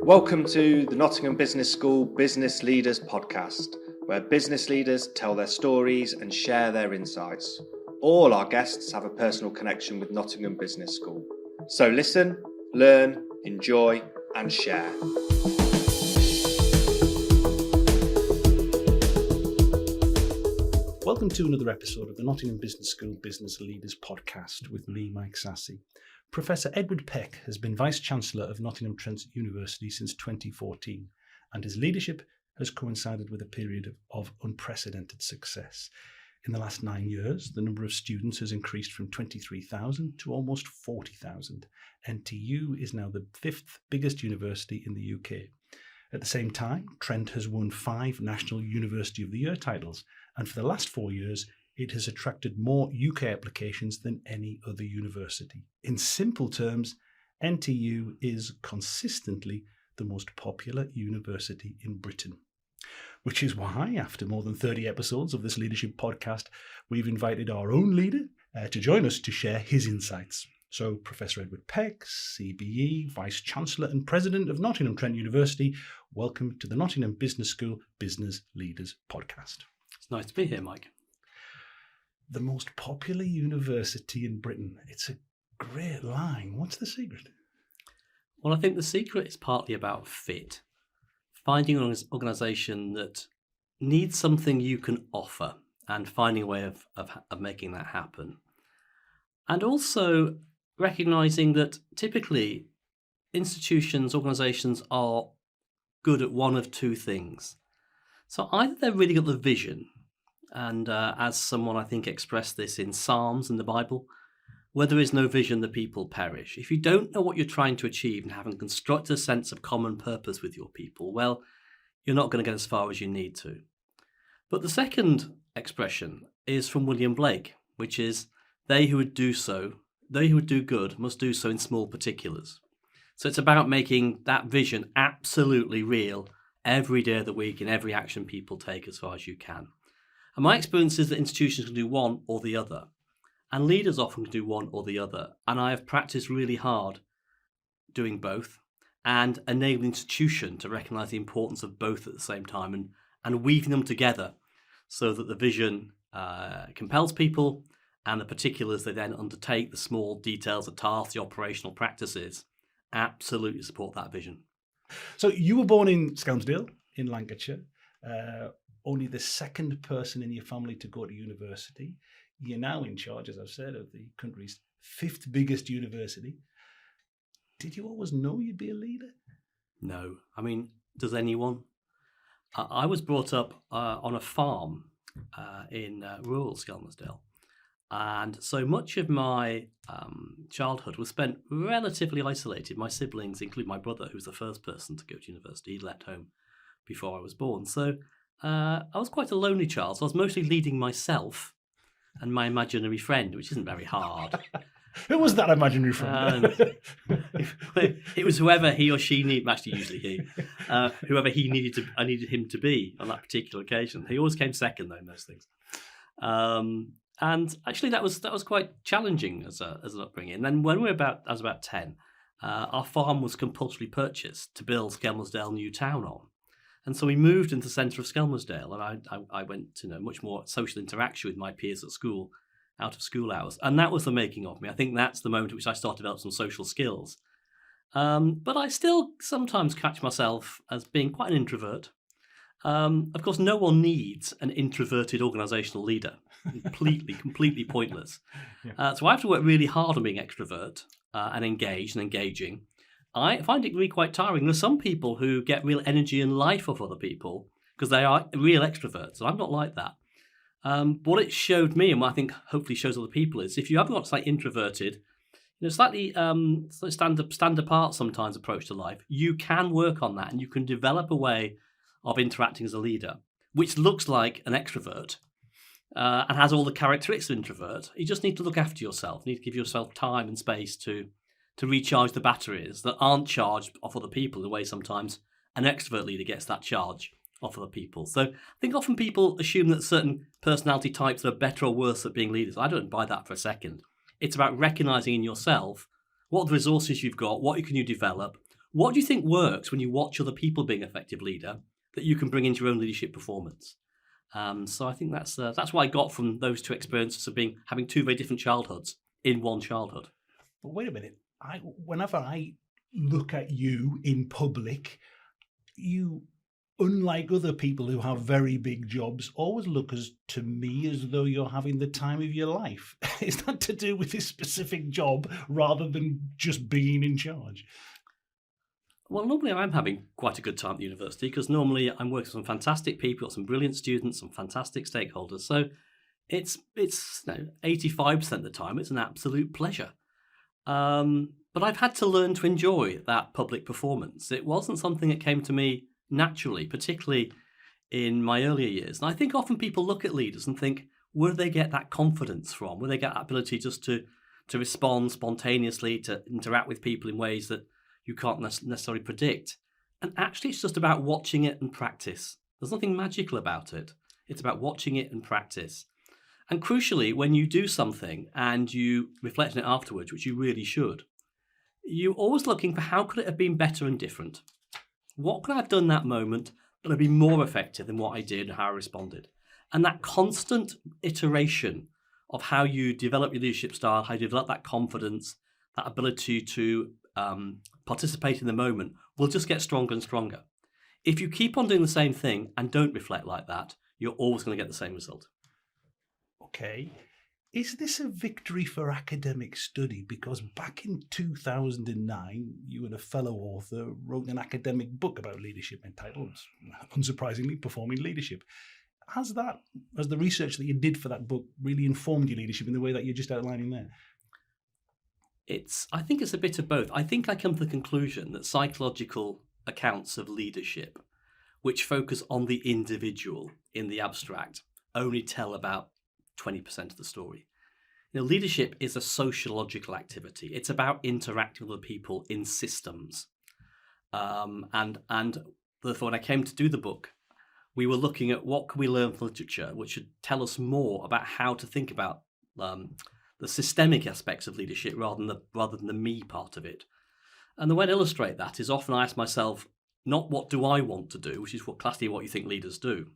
Welcome to the Nottingham Business School Business Leaders Podcast, where business leaders tell their stories and share their insights. All our guests have a personal connection with Nottingham Business School. So listen, learn, enjoy and share. Welcome to another episode of the Nottingham Business School Business Leaders Podcast with me, Mike Sassi. Professor Edward Peck has been Vice-Chancellor of Nottingham Trent University since 2014, and his leadership has coincided with a period of unprecedented success. In the last 9 years, the number of students has increased from 23,000 to almost 40,000. NTU is now the 5th biggest university in the UK. At the same time, Trent has won 5 National University of the Year titles, and for the last 4 years, it has attracted more UK applications than any other university. In simple terms, NTU is consistently the most popular university in Britain. Which is why, after more than 30 episodes of this leadership podcast, we've invited our own leader to join us to share his insights. So, Professor Edward Peck, CBE, Vice-Chancellor and President of Nottingham Trent University, welcome to the Nottingham Business School Business Leaders Podcast. It's nice to be here, Mike. The most popular university in Britain. It's a great line. What's the secret? Well, I think the secret is partly about fit. Finding an organisation that needs something you can offer and finding a way of making that happen. And also recognising that typically institutions, organisations are good at one of two things. So either they've really got the vision, and as someone I think expressed this in Psalms in the Bible, where there is no vision, the people perish. If you don't know what you're trying to achieve and haven't constructed a sense of common purpose with your people, well, you're not going to get as far as you need to. But the second expression is from William Blake, which is, they who would do good must do so in small particulars. So it's about making that vision absolutely real every day of the week in every action people take as far as you can. And my experience is that institutions can do one or the other, and leaders often can do one or the other. And I have practiced really hard doing both and enabling the institution to recognise the importance of both at the same time and weaving them together so that the vision compels people and the particulars they then undertake, the small details, the tasks, the operational practices, absolutely support that vision. So you were born in Skelmersdale in Lancashire. Only the second person in your family to go to university. You're now in charge, as I've said, of the country's 5th biggest university. Did you always know you'd be a leader? No. I mean, does anyone? I was brought up on a farm in rural Skelmersdale. And so much of my childhood was spent relatively isolated. My siblings, including my brother, who was the first person to go to university, he left home before I was born. So I was quite a lonely child, so I was mostly leading myself and my imaginary friend, which isn't very hard. Who was that imaginary friend? It was whoever he or she needed, actually usually he, whoever I needed him to be on that particular occasion. He always came second though in those things. And actually that was quite challenging as an upbringing. And then when I was about 10, our farm was compulsorily purchased to build Skelmersdale New Town on. And so we moved into the centre of Skelmersdale, and I went to much more social interaction with my peers at school, out of school hours. And that was the making of me. I think that's the moment at which I started to develop some social skills. But I still sometimes catch myself as being quite an introvert. Of course, no one needs an introverted organisational leader. Completely pointless. Yeah. So I have to work really hard on being extrovert and engaged and engaging. I find it really quite tiring. There's some people who get real energy and life off other people because they are real extroverts, and I'm not like that. What it showed me, and what I think hopefully shows other people, is if you have got slightly introverted, slightly stand apart sometimes approach to life, you can work on that and you can develop a way of interacting as a leader, which looks like an extrovert and has all the characteristics of introvert. You just need to look after yourself. You need to give yourself time and space to recharge the batteries that aren't charged off other people the way sometimes an extrovert leader gets that charge off other people. So I think often people assume that certain personality types are better or worse at being leaders. I don't buy that for a second. It's about recognising in yourself what the resources you've got, what can you develop, what do you think works when you watch other people being an effective leader that you can bring into your own leadership performance? So I think that's what I got from those two experiences of having two very different childhoods in one childhood. But wait a minute. Whenever I look at you in public, you, unlike other people who have very big jobs, always look to me as though you're having the time of your life. Is that to do with this specific job rather than just being in charge? Well, normally I'm having quite a good time at the university because normally I'm working with some fantastic people, some brilliant students, some fantastic stakeholders. So it's 85% of the time it's an absolute pleasure. But I've had to learn to enjoy that public performance. It wasn't something that came to me naturally, particularly in my earlier years. And I think often people look at leaders and think, where do they get that confidence from? Where do they get that ability just to respond spontaneously, to interact with people in ways that you can't necessarily predict? And actually, it's just about watching it and practice. There's nothing magical about it. It's about watching it and practice. And crucially, when you do something and you reflect on it afterwards, which you really should, you're always looking for how could it have been better and different? What could I have done that moment that would be more effective than what I did and how I responded? And that constant iteration of how you develop your leadership style, how you develop that confidence, that ability to participate in the moment will just get stronger and stronger. If you keep on doing the same thing and don't reflect like that, you're always going to get the same result. Okay. Is this a victory for academic study? Because back in 2009, you and a fellow author wrote an academic book about leadership entitled, unsurprisingly, Performing Leadership. Has the research that you did for that book really informed your leadership in the way that you're just outlining there? I think it's a bit of both. I think I come to the conclusion that psychological accounts of leadership, which focus on the individual in the abstract, only tell about 20% of the story. Leadership is a sociological activity. It's about interacting with other people in systems. And therefore, when I came to do the book, we were looking at what can we learn from literature, which should tell us more about how to think about the systemic aspects of leadership rather than the me part of it. And the way to illustrate that is often I ask myself, not what do I want to do, which is classically what you think leaders do.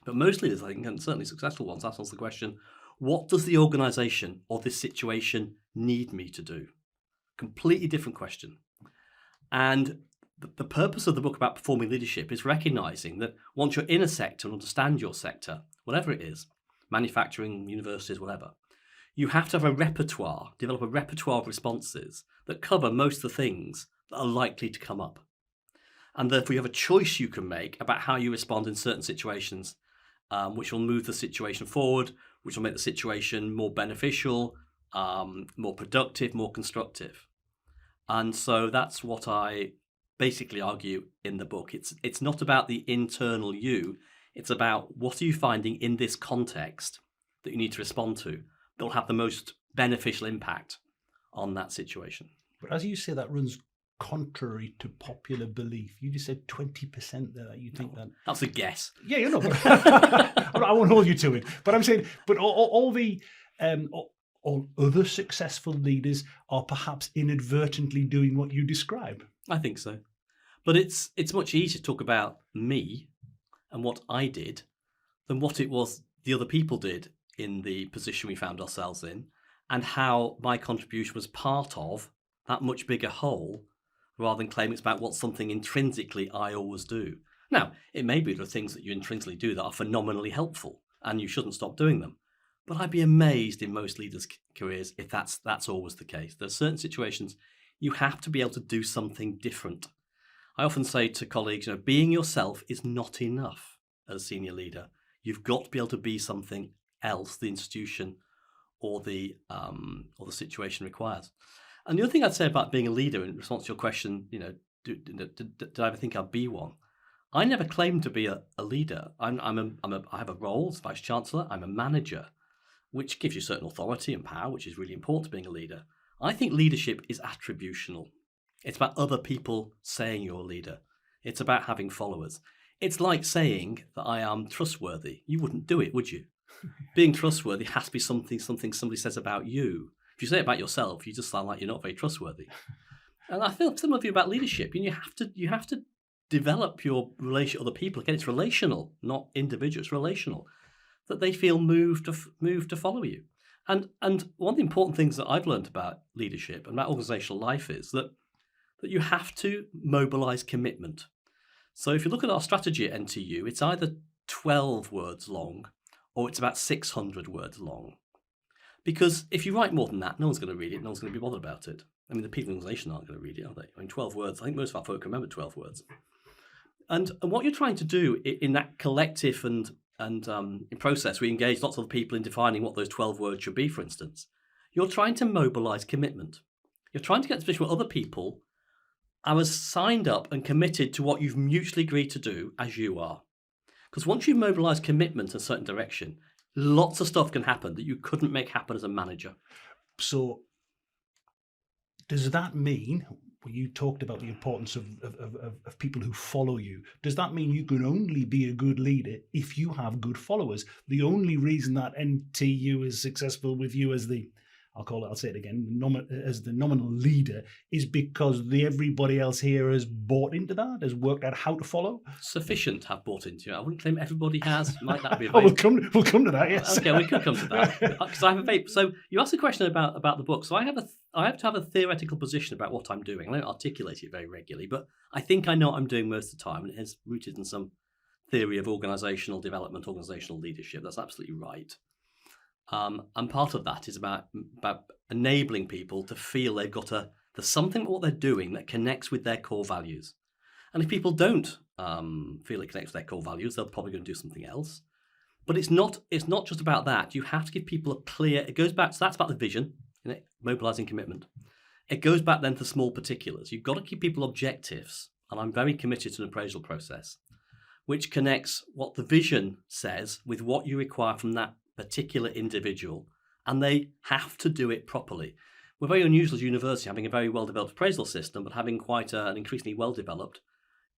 But most leaders, I think, and certainly successful ones, ask us the question, what does the organisation or this situation need me to do? Completely different question. And the purpose of the book about performing leadership is recognising that once you're in a sector and understand your sector, whatever it is, manufacturing, universities, whatever, you have to have develop a repertoire of responses that cover most of the things that are likely to come up. And therefore you have a choice you can make about how you respond in certain situations, which will move the situation forward, which will make the situation more beneficial, more productive, more constructive. And so that's what I basically argue in the book. It's not about the internal you. It's about what are you finding in this context that you need to respond to that will have the most beneficial impact on that situation. But as you say, that runs contrary to popular belief. You just said 20% there. You think that that's a guess. Yeah, you know. I won't hold you to it. But I'm saying, but all other successful leaders are perhaps inadvertently doing what you describe. I think so. But it's much easier to talk about me and what I did than what it was the other people did in the position we found ourselves in, and how my contribution was part of that much bigger whole, rather than claiming it's about what something intrinsically I always do. Now, it may be there are things that you intrinsically do that are phenomenally helpful, and you shouldn't stop doing them. But I'd be amazed in most leaders' careers if that's always the case. There are certain situations you have to be able to do something different. I often say to colleagues, being yourself is not enough as a senior leader. You've got to be able to be something else the institution or the situation requires. And the other thing I'd say about being a leader in response to your question, did I ever think I'd be one? I never claimed to be a leader. I have a role as Vice Chancellor. I'm a manager, which gives you certain authority and power, which is really important to being a leader. I think leadership is attributional. It's about other people saying you're a leader. It's about having followers. It's like saying that I am trustworthy. You wouldn't do it, would you? Being trustworthy has to be something somebody says about you. If you say it about yourself, you just sound like you're not very trustworthy. And I feel similar to you about leadership. You have to develop your relation with other people. Again, it's relational, not individual. It's relational. That they feel moved to follow you. And one of the important things that I've learned about leadership and about organizational life is that you have to mobilize commitment. So if you look at our strategy at NTU, it's either 12 words long or it's about 600 words long. Because if you write more than that, no one's going to read it. No one's going to be bothered about it. I mean, the people in the organization aren't going to read it, are they? I mean, 12 words. I think most of our folk remember 12 words. And what you're trying to do in that collective and in process, we engage lots of people in defining what those 12 words should be, for instance. You're trying to mobilize commitment. You're trying to get to a position where other people are as signed up and committed to what you've mutually agreed to do as you are. Because once you've mobilized commitment in a certain direction, lots of stuff can happen that you couldn't make happen as a manager. So does that mean, you talked about the importance of people who follow you, does that mean you can only be a good leader if you have good followers? The only reason that NTU is successful with you as the, I'll say it again, as the nominal leader, is because everybody else here has bought into that, has worked out how to follow? Sufficient have bought into it. I wouldn't claim everybody has. Might that be a we'll come to that, yes. Okay, we could come to that. Because I have so you asked a question about the book. So I have to have a theoretical position about what I'm doing. I don't articulate it very regularly, but I think I know what I'm doing most of the time, and it is rooted in some theory of organizational development, organizational leadership. That's absolutely right. And part of that is about enabling people to feel they've got there's something about what they're doing that connects with their core values. And if people don't feel it connects with their core values, they're probably going to do something else. But it's not just about that. You have to give people a clear, it goes back, so that's about the vision, mobilizing commitment. It goes back then to small particulars. You've got to give people objectives. And I'm very committed to an appraisal process, which connects what the vision says with what you require from that particular individual, and they have to do it properly. We're very unusual as a university having a very well-developed appraisal system, but having quite an increasingly well-developed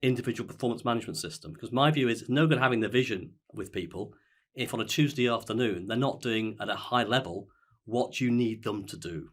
individual performance management system. Because my view is it's no good having the vision with people if on a Tuesday afternoon they're not doing at a high level what you need them to do.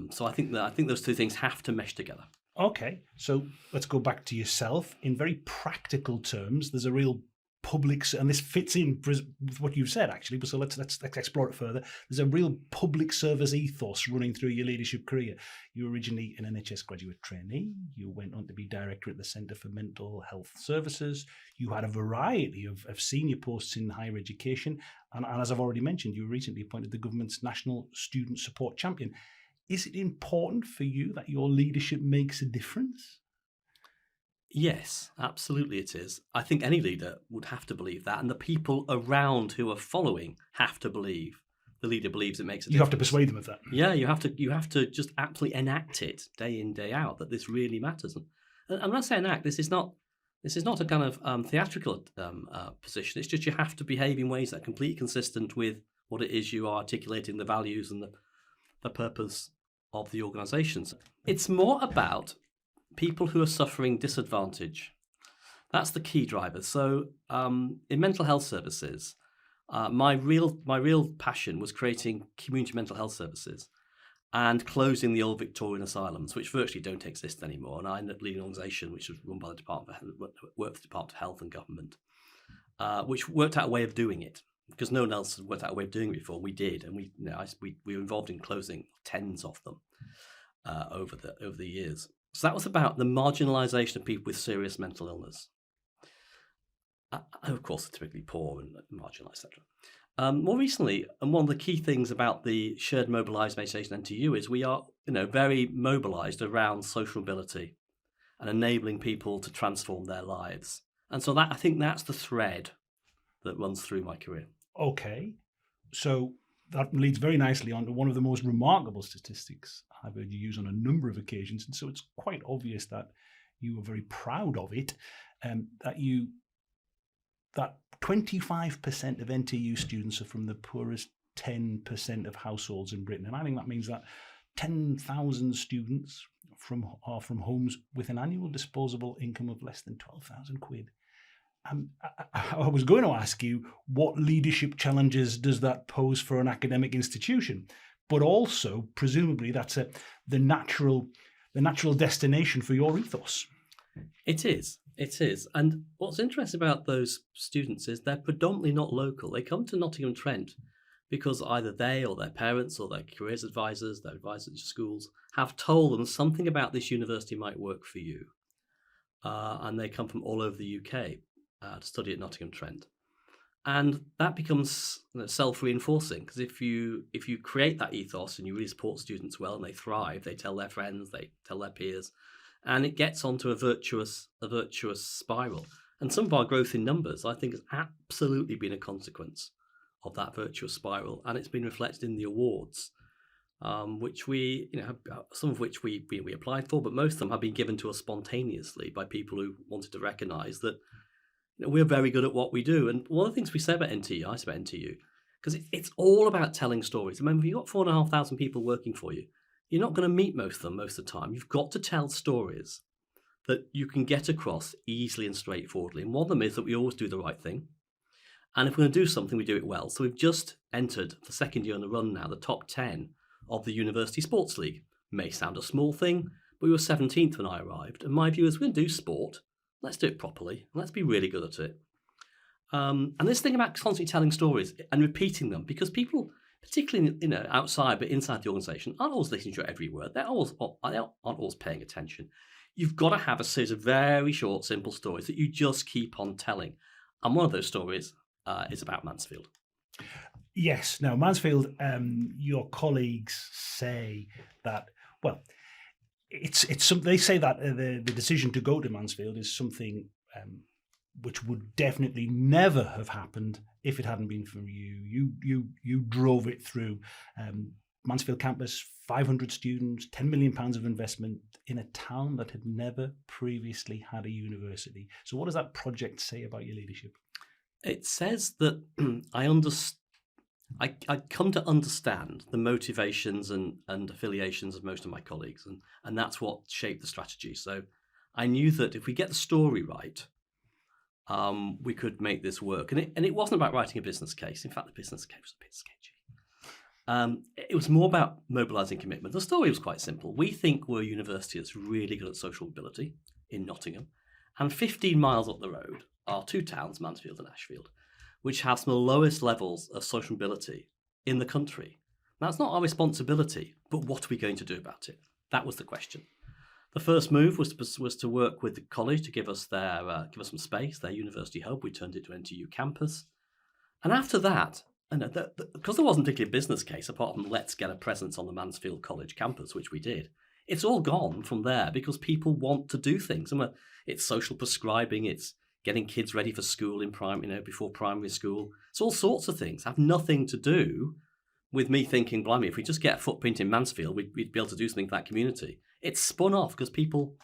So I think those two things have to mesh together. Okay, so let's go back to yourself. In very practical terms, there's a real public, and this fits in with what you've said actually, but so let's explore it further. There's a real public service ethos running through your leadership career. You were originally an NHS graduate trainee. You went on to be director at the Centre for Mental Health Services. You had a variety of senior posts in higher education, and as I've already mentioned, you were recently appointed the government's National Student Support Champion. Is it important for you that your leadership makes a difference? Yes, absolutely it is. I think any leader would have to believe that, and the people around who are following have to believe. The leader believes it makes a difference. You have to persuade them of that. Yeah, you have to just absolutely enact it day in, day out, that this really matters. And when I say enact, this is not a kind of theatrical position. It's just you have to behave in ways that are completely consistent with what it is you are articulating, the values and the purpose of the organisations. It's more about people who are suffering disadvantage. That's the key driver. So in mental health services, my real passion was creating community mental health services and closing the old Victorian asylums, which virtually don't exist anymore. And I ended up leading an organisation which was run by the Department of Health and Government, which worked out a way of doing it, because no one else had worked out a way of doing it before. We did, and we were involved in closing tens of them over the years. So that was about the marginalisation of people with serious mental illness. Of course, they're typically poor and marginalised, etc. More recently, and one of the key things about the shared mobilisation NTU is we are, very mobilised around social mobility and enabling people to transform their lives. And so I think that's the thread that runs through my career. Okay, so that leads very nicely on to one of the most remarkable statistics I've heard you use on a number of occasions, and so it's quite obvious that you are very proud of it, that 25% of NTU students are from the poorest 10% of households in Britain, and I think that means that 10,000 students are from homes with an annual disposable income of less than 12,000 quid. I was going to ask you, what leadership challenges does that pose for an academic institution? But also, presumably, that's the natural the natural destination for your ethos. It is. And what's interesting about those students is they're predominantly not local. They come to Nottingham Trent because either they or their parents or their careers advisors, their advisors at schools, have told them something about this university might work for you. And they come from all over the UK to study at Nottingham Trent. And that becomes self-reinforcing, because if you create that ethos and you really support students well and they thrive, they tell their friends, they tell their peers, and it gets onto a virtuous spiral. And some of our growth in numbers, I think, has absolutely been a consequence of that virtuous spiral, and it's been reflected in the awards, which we, some of which we applied for, but most of them have been given to us spontaneously by people who wanted to recognise that we're very good at what we do. And one of the things we say about NTU, I say about NTU, because it's all about telling stories. Remember, if you've got 4,500 people working for you, you're not going to meet most of them most of the time. You've got to tell stories that you can get across easily and straightforwardly. And one of them is that we always do the right thing. And if we're going to do something, we do it well. So we've just entered, the second year in a run now, the top 10 of the University Sports League. May sound a small thing, but we were 17th when I arrived. And my view is, we're going to do sport. Let's do it properly. Let's be really good at it. And this thing about constantly telling stories and repeating them, because people, particularly outside but inside the organisation, aren't always listening to every word. They aren't always paying attention. You've got to have a series of very short, simple stories that you just keep on telling. And one of those stories is about Mansfield. Yes. Now, Mansfield, your colleagues say that, well, it's some. They say that the decision to go to Mansfield is something which would definitely never have happened if it hadn't been for you. You drove it through. Mansfield campus, 500 students, £10 million of investment in a town that had never previously had a university. So what does that project say about your leadership? It says that I'd come to understand the motivations and affiliations of most of my colleagues, and that's what shaped the strategy. So I knew that if we get the story right, we could make this work. And it wasn't about writing a business case. In fact, the business case was a bit sketchy. It was more about mobilising commitment. The story was quite simple. We think we're a university that's really good at social mobility in Nottingham, and 15 miles up the road are two towns, Mansfield and Ashfield, which have some of the lowest levels of social mobility in the country. Now, it's not our responsibility, but what are we going to do about it? That was the question. The first move was to work with the college to give us some space, their university hub. We turned it to NTU campus. And after that, because there wasn't particularly a business case apart from let's get a presence on the Mansfield College campus, which we did, it's all gone from there because people want to do things. And it's social prescribing, it's getting kids ready for school before primary school. It's all sorts of things. Have nothing to do with me thinking, blimey, if we just get a footprint in Mansfield, we'd be able to do something for that community. It's spun off because people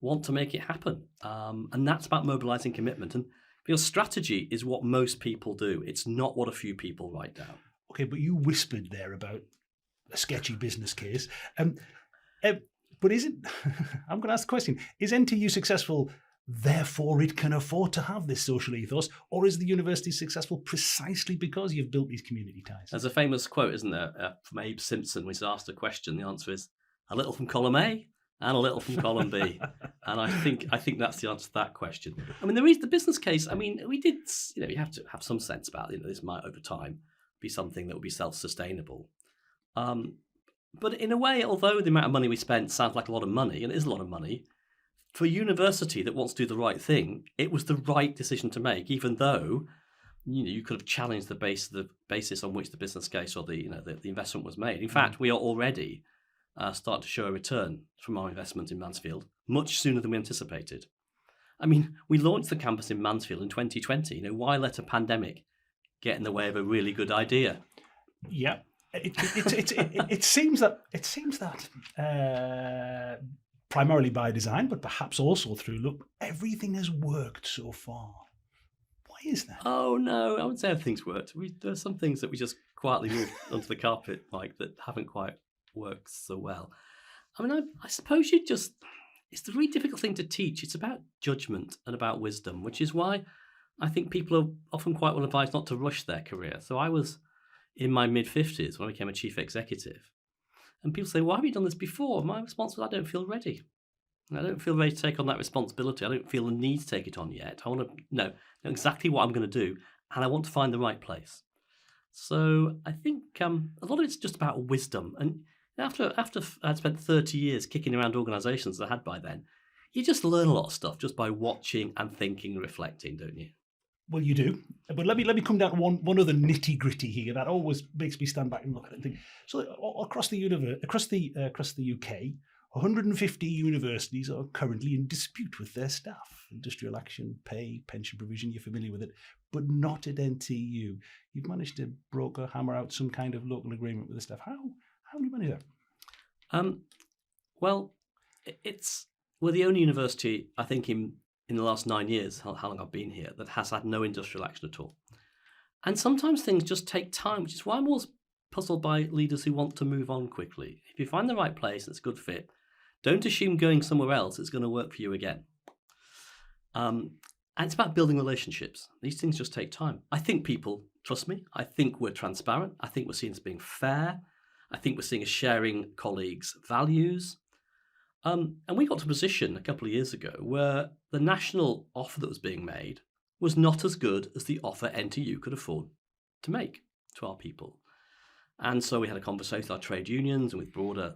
want to make it happen. And that's about mobilising commitment. And because strategy is what most people do. It's not what a few people write down. Okay, but you whispered there about a sketchy business case. But is it, I'm going to ask the question, is NTU successful, therefore it can afford to have this social ethos, or is the university successful precisely because you've built these community ties? There's a famous quote, isn't there, from Abe Simpson, when he's asked a question. The answer is a little from column A and a little from column B. And I think that's the answer to that question. I mean, the business case, I mean, we did, you have to have some sense about, this might over time be something that will be self-sustainable. But in a way, although the amount of money we spent sounds like a lot of money, and it is a lot of money, for a university that wants to do the right thing, it was the right decision to make, even though you could have challenged the basis on which the business case or the investment was made. In fact, we are already starting to show a return from our investment in Mansfield much sooner than we anticipated. I mean, we launched the campus in Mansfield in 2020. Why let a pandemic get in the way of a really good idea? Yeah. It seems that primarily by design, but perhaps also through look, everything has worked so far. Why is that? Oh no, I wouldn't say everything's worked. There's some things that we just quietly moved under the carpet, Mike, that haven't quite worked so well. I mean, I suppose it's the really difficult thing to teach. It's about judgment and about wisdom, which is why I think people are often quite well advised not to rush their career. So I was in my mid-50s when I became a chief executive. And people say, why have you done this before? My response was, I don't feel ready. I don't feel ready to take on that responsibility. I don't feel the need to take it on yet. I want to know exactly what I'm going to do, and I want to find the right place. So I think a lot of it's just about wisdom. And after I'd spent 30 years kicking around organisations that I had by then, you just learn a lot of stuff just by watching and thinking and reflecting, don't you? Well, you do. But let me come down to one other nitty gritty here that always makes me stand back and look at it and think. So across the UK, 150 universities are currently in dispute with their staff. Industrial action, pay, pension provision, you're familiar with it, but not at NTU. You've managed to hammer out some kind of local agreement with the staff. How do you manage that? Well, we're the only university, I think, in the last 9 years, how long I've been here, that has had no industrial action at all. And sometimes things just take time, which is why I'm always puzzled by leaders who want to move on quickly. If you find the right place that's a good fit, don't assume going somewhere else is going to work for you again. And it's about building relationships. These things just take time. I think people trust me. I think we're transparent. I think we're seen as being fair. I think we're seen as sharing colleagues' values. And we got to a position a couple of years ago where the national offer that was being made was not as good as the offer NTU could afford to make to our people. And so we had a conversation with our trade unions and with broader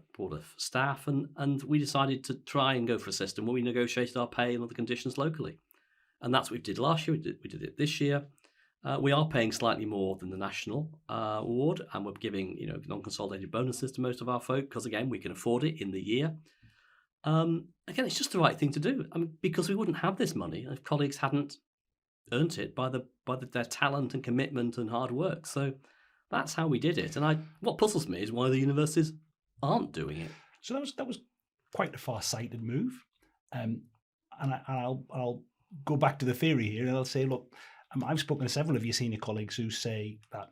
staff, and we decided to try and go for a system where we negotiated our pay and other conditions locally. And that's what we did last year. We did it this year. We are paying slightly more than the national award, and we're giving non-consolidated bonuses to most of our folk because, again, we can afford it in the year. Again, it's just the right thing to do. I mean, because we wouldn't have this money if colleagues hadn't earned it by their talent and commitment and hard work. So that's how we did it. And what puzzles me is why the universities aren't doing it. So that was quite a far-sighted move. And I'll go back to the theory here, and I'll say, look, I've spoken to several of your senior colleagues who say that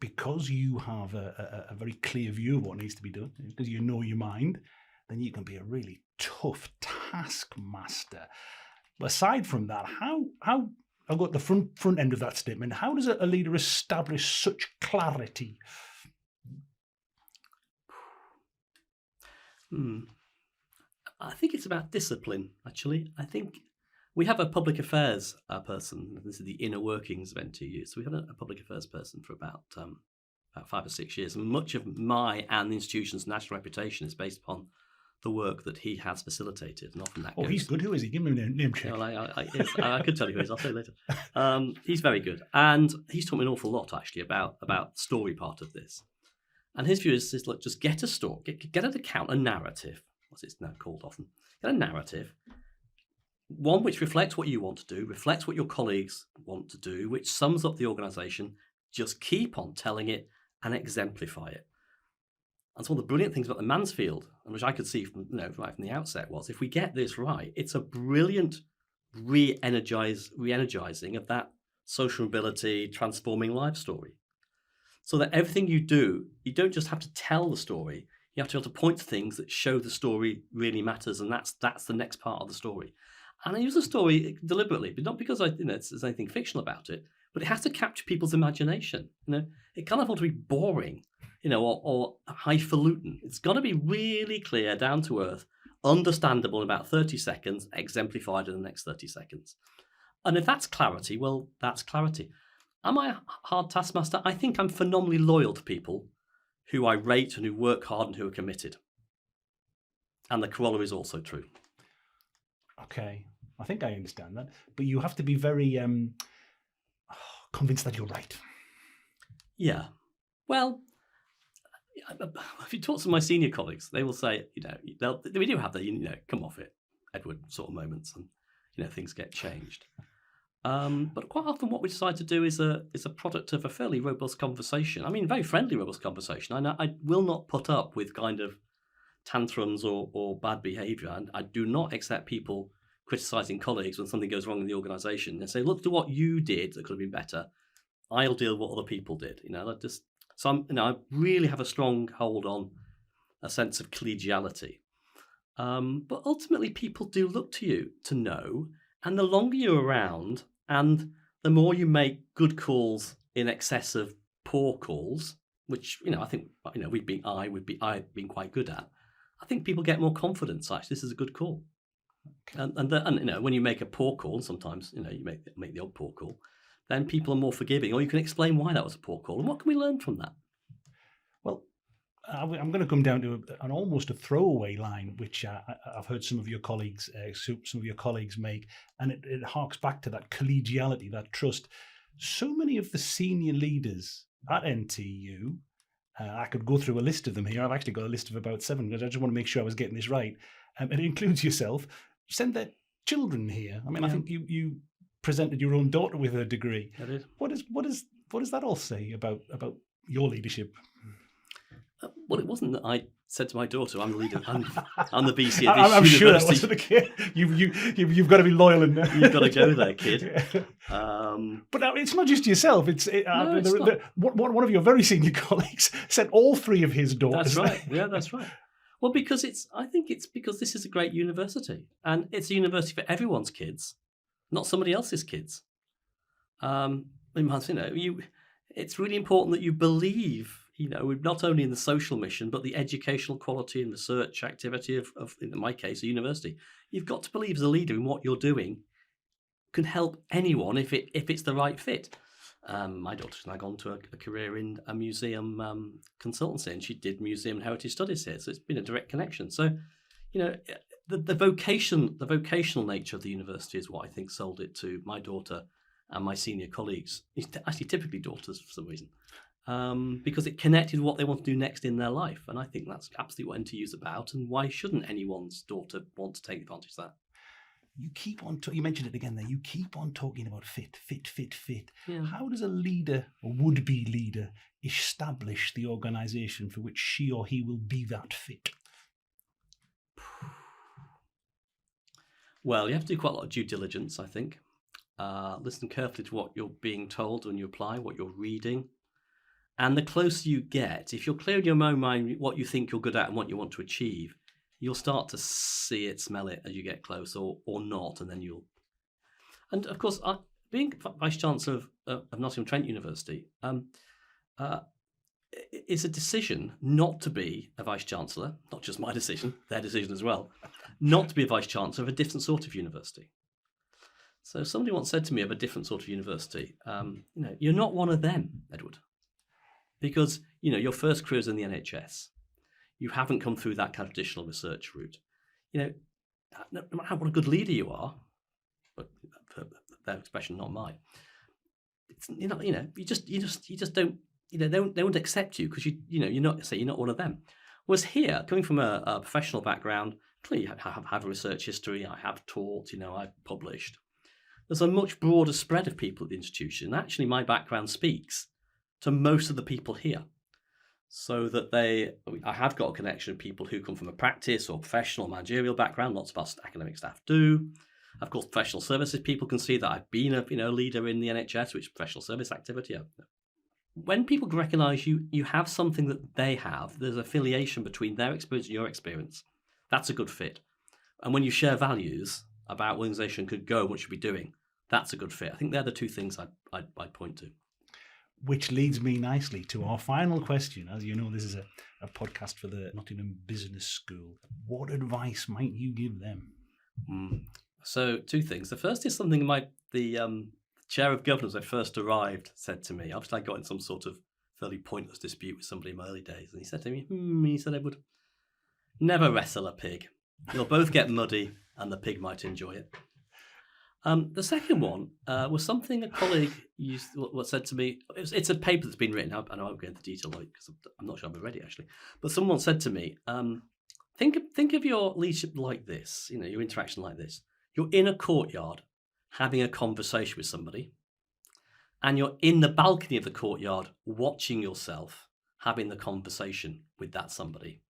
because you have a very clear view of what needs to be done, because you know your mind, then you can be a really tough taskmaster. But aside from that, how I'll go at the front end of that statement. How does a leader establish such clarity? I think it's about discipline, actually. I think we have a public affairs person. This is the inner workings of NTU. So we've had a public affairs person for about 5 or 6 years. And much of my and the institution's national reputation is based upon the work that he has facilitated, and often that goes... he's good. Who is he? Give me a name check. Well, I could tell you who he is. I'll tell you later. He's very good, and he's taught me an awful lot actually about the story part of this. And his view is look, just get a story, get an account, a narrative. What's it now called often? Get a narrative, one which reflects what you want to do, reflects what your colleagues want to do, which sums up the organisation. Just keep on telling it and exemplify it. And so one of the brilliant things about the Mansfield, and which I could see from right from the outset, was if we get this right, it's a brilliant re-energizing of that social mobility, transforming life story. So that everything you do, you don't just have to tell the story, you have to be able to point to things that show the story really matters, and that's the next part of the story. And I use the story deliberately, but not because there's anything fictional about it, but it has to capture people's imagination. It can't afford to be boring. Or highfalutin. It's got to be really clear, down to earth, understandable in about 30 seconds, exemplified in the next 30 seconds. And if that's clarity, well, that's clarity. Am I a hard taskmaster? I think I'm phenomenally loyal to people who I rate and who work hard and who are committed. And the corollary is also true. Okay, I think I understand that. But you have to be very convinced that you're right. Yeah. Well, if you talk to my senior colleagues, they will say, we do have the, come off it, Edward sort of moments, and things get changed. But quite often, what we decide to do is a product of a fairly robust conversation. I mean, very friendly, robust conversation. I will not put up with kind of tantrums or bad behaviour, and I do not accept people criticising colleagues when something goes wrong in the organisation and say, look to what you did that could have been better. I'll deal with what other people did. So I really have a strong hold on a sense of collegiality. But ultimately, people do look to you to know, and the longer you're around, and the more you make good calls in excess of poor calls, which I think I've been quite good at. I think people get more confidence. Actually, this is a good call. Okay. And when you make a poor call, sometimes you make the odd poor call, then people are more forgiving, or you can explain why that was a poor call and what can we learn from that. Well, I'm going to come down to an almost a throwaway line, which I've heard some of your colleagues make, and it harks back to that collegiality, that trust. So many of the senior leaders at NTU, I could go through a list of them here. I've actually got a list of about 7, because I just want to make sure I was getting this right. And it includes yourself. Send their children here. I mean, yeah. I think you presented your own daughter with her degree. I did. What does that all say about your leadership? Well, it wasn't that I said to my daughter, "I'm the leader. I'm the VC of this I'm university." Sure that wasn't the case. You've got to be loyal, and you've got to go there, kid. But it's not just yourself. It's one of your very senior colleagues sent all 3 of his daughters. That's right. Yeah, that's right. Well, because I think it's because this is a great university, and it's a university for everyone's kids, not somebody else's kids. It's really important that you believe, not only in the social mission, but the educational quality and research activity of in my case, a university. You've got to believe as a leader in what you're doing can help anyone if it's the right fit. My daughter's now gone to a career in a museum consultancy, and she did museum and heritage studies here, so it's been a direct connection. So, the vocational nature of the university is what I think sold it to my daughter and my senior colleagues. Actually, typically daughters for some reason. Because it connected what they want to do next in their life. And I think that's absolutely what NTU is about. And why shouldn't anyone's daughter want to take advantage of that? You keep on, you mentioned it again there, you keep on talking about fit. Yeah. How does a leader, or would-be leader, establish the organisation for which she or he will be that fit? Well, you have to do quite a lot of due diligence, I think. Listen carefully to what you're being told when you apply, what you're reading. And the closer you get, if you're clear in your own mind what you think you're good at and what you want to achieve, you'll start to see it, smell it as you get close, or not, and then you'll... And of course, being Vice-Chancellor of Nottingham Trent University, it's a decision not to be a Vice-Chancellor, not just my decision, their decision as well, not to be a Vice-Chancellor of a different sort of university. So somebody once said to me of a different sort of university, you're not one of them, Edward. Because, your first career is in the NHS. You haven't come through that kind of traditional research route. No matter what a good leader you are, but their expression, not mine. You just don't. They won't accept you because you're not one of them. Whereas here, coming from a professional background, clearly I have a research history. I have taught. I've published. There's a much broader spread of people at the institution. Actually, my background speaks to most of the people here. So that I have got a connection of people who come from a practice or professional managerial background. Lots of us academic staff do. Of course, professional services people can see that I've been a leader in the NHS, which is professional service activity. When people recognise you have something that they have, there's affiliation between their experience and your experience. That's a good fit. And when you share values about what an organisation could go and what you should be doing, that's a good fit. I think they're the 2 things I'd point to. Which leads me nicely to our final question. As you know, this is a podcast for the Nottingham Business School. What advice might you give them? So 2 things. The first is something the chair of governors when I first arrived said to me. Obviously, I got in some sort of fairly pointless dispute with somebody in my early days. And he said to me, he said, Edward, never wrestle a pig. You'll both get muddy and the pig might enjoy it. The second one was something a colleague said to me. It's a paper that's been written. I won't go into detail because I'm not sure I've read it actually. But someone said to me, think of your leadership like this. Your interaction like this. You're in a courtyard having a conversation with somebody, and you're in the balcony of the courtyard watching yourself having the conversation with that somebody.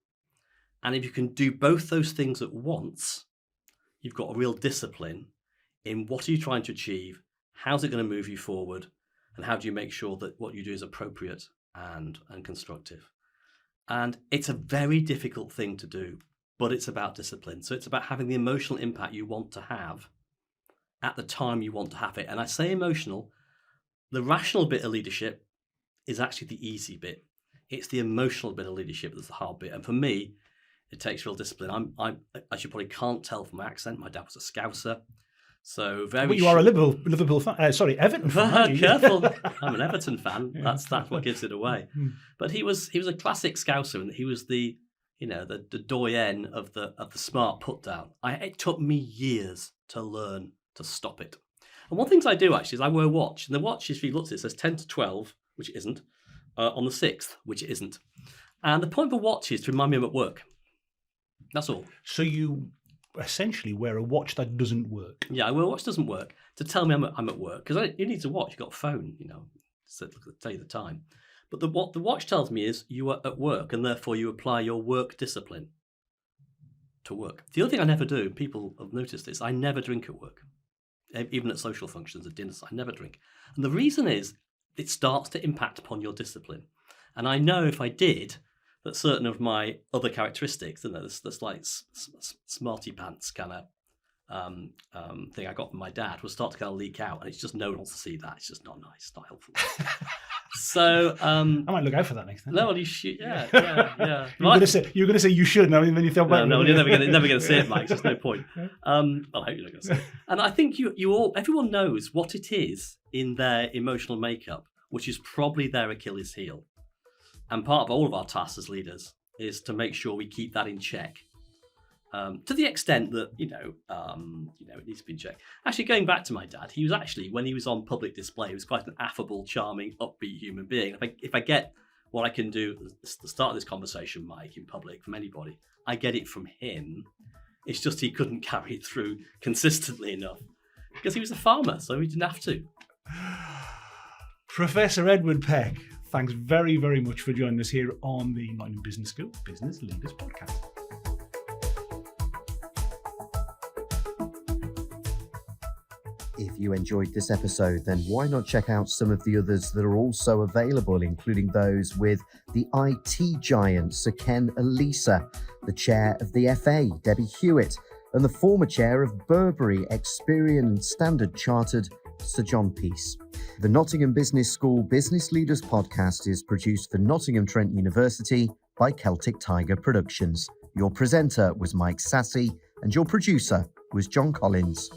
And if you can do both those things at once, you've got a real discipline in what are you trying to achieve, how's it going to move you forward, and how do you make sure that what you do is appropriate and constructive. And it's a very difficult thing to do, but it's about discipline. So it's about having the emotional impact you want to have at the time you want to have it. And I say emotional, the rational bit of leadership is actually the easy bit. It's the emotional bit of leadership that's the hard bit. And for me, it takes real discipline. I'm as you probably can't tell from my accent, my dad was a Scouser. So very. But you are a Liverpool fan. Everton fan. Careful, I'm an Everton fan. That's what gives it away. But he was a classic Scouser, and he was the doyen of the smart put down. It took me years to learn to stop it. And one of the things I do actually is I wear a watch, and the watch, if you look at it, says 10 to 12, which it isn't, on the 6th, which it isn't. And the point of a watch is to remind me I'm at work. That's all. So you essentially wear a watch that doesn't work. Yeah, I wear a watch that doesn't work to tell me I'm at work, because you need to watch. You've got a phone, to tell you the time. But what the watch tells me is you are at work, and therefore you apply your work discipline to work. The other thing I never do, people have noticed this, I never drink at work. Even at social functions, at dinners, I never drink. And the reason is it starts to impact upon your discipline. And I know if I did, that certain of my other characteristics, this like smarty pants kind of thing I got from my dad, will start to kind of leak out, and it's just no one wants to see that. It's just not nice, it's not helpful. So I might look out for that next time. No, well, you should. Yeah. You were going to say you should, and then you thought, no, you're never going to see it, Mike. There's no point. Well, I hope you're not going to see it. And I think everyone knows what it is in their emotional makeup, which is probably their Achilles heel. And part of all of our tasks as leaders is to make sure we keep that in check, to the extent that it needs to be in check. Actually, going back to my dad, he was actually, when he was on public display, he was quite an affable, charming, upbeat human being. If I get what I can do at the start of this conversation, Mike, in public from anybody, I get it from him. It's just he couldn't carry it through consistently enough because he was a farmer, so he didn't have to. Professor Edward Peck, thanks very, very much for joining us here on the Nottingham Business School Business Leaders Podcast. If you enjoyed this episode, then why not check out some of the others that are also available, including those with the IT giant Sir Ken Elisa, the chair of the FA, Debbie Hewitt, and the former chair of Burberry, Experian Standard Chartered, Sir John Peace. The Nottingham Business School Business Leaders Podcast is produced for Nottingham Trent University by Celtic Tiger Productions. Your presenter was Mike Sassi, and your producer was John Collins.